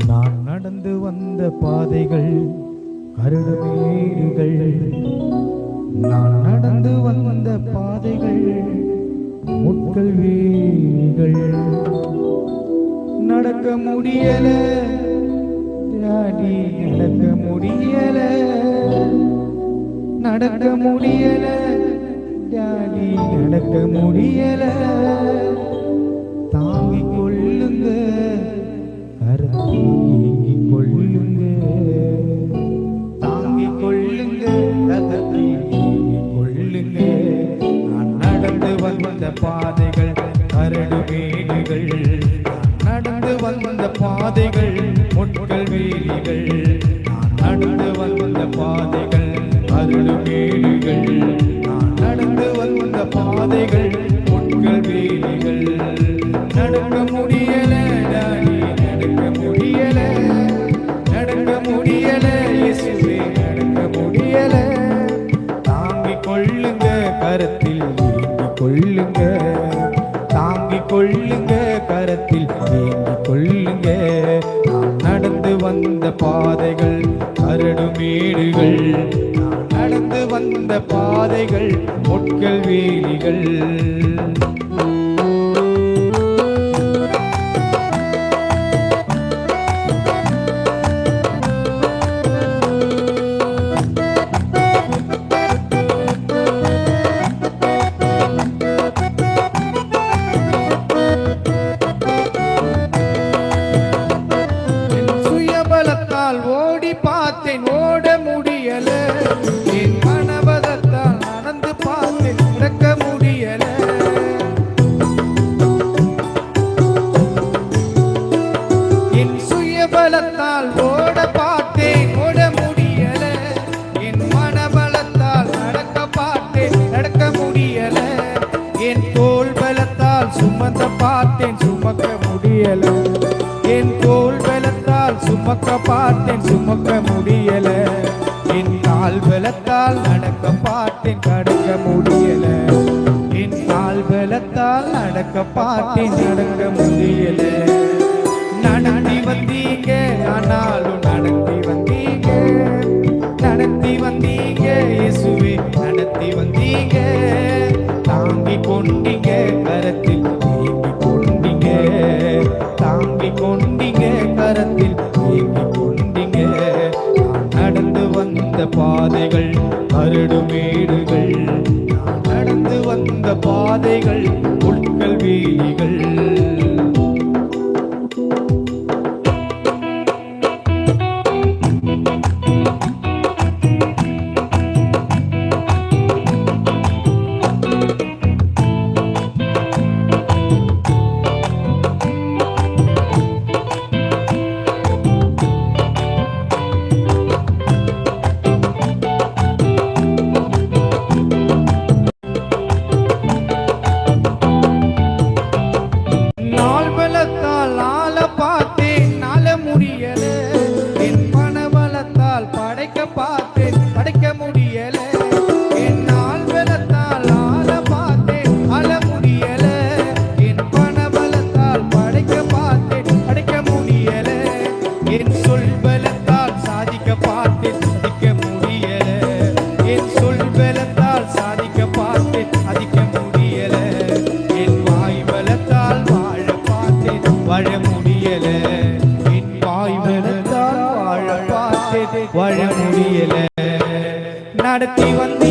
நான் நடந்து வந்த பாதைகள் கரடுமேடுகள், நான் நடந்து வந்த பாதைகள் முட்கள் வீடுகள், நடக்க முடியல டாடி, நடக்க முடியல, நடக்க முடியல டாடி, நடக்க முடியல. தாங்கிக் கொள்ளுங்க கரத்தில் கொள்ளுங்க, தாங்கிக் கொள்ளுங்க கரத்தில் கொள்ளுங்க. நான் நடந்து வந்த பாதைகள் கரடு மேடுகள், நடந்து வந்த பாதைகள் முட்கள் வேலிகள், நான் நடந்து வந்த பாதைகள் கரடு மேடுகள், நான் நடந்து வந்த பாதைகள் முட்கள் வேலிகள். நடக்க முடியல டாடி, நடக்க முடியல, நடக்க முடியல இயேசுவே, நடக்க முடியல. தாங்கிக் கொள்ளுங்க கரத்தில் ஏந்திக் கொள்ளுங்க, தாங்கிக் கொள்ளுங்க கரத்தில் ஏந்திக் கொள்ளுங்க. நான் நடந்து வந்த பாதைகள் கரடு மேடுகள், நான் நடந்து வந்த பாதைகள் முட்கள் வேலிகள். ஓடி பார்த்தேன் ஓட முடியல, என் மனபலத்தால் நடந்து பார்த்தேன் நடக்க முடியல. என் சுயபலத்தால் ஓட பார்த்தேன் ஓட முடியல, என் மனபலத்தால் நடக்க பார்த்தேன் நடக்க முடியல. என் தோள் பலத்தால் சுமந்த பார்த்தேன் சுமக்க முடியல, என் தோள் பலத்தால் சுமக்க பார்த்தேன் சுமக்க முடியல. என் கால் பலத்தால் நடக்க பார்த்தேன் கடக்க முடியல, என் கால் பலத்தால் நடக்க பார்த்தேன் நடக்க முடியல. நடத்தி வந்தீங்க ஆனாலும் நடத்தி வந்தீங்க, நடத்தி வந்தீங்க இயேசுவே நடத்தி வந்தீங்க. தாங்கிக் கொண்டீங்க கரத்தில் ஏங்கிக் கொண்டீங்க, தாங்கிக் கொண்டீங்க கரத்தில் ஏங்கிக் கொண்டீங்க. நான் நடந்து வந்த பாதைகள் கரடு மேடுகள், நான் நடந்து வந்த பாதைகள் முட்கள் வேலிகள். வாழ முடியல, நடத்தி வந்த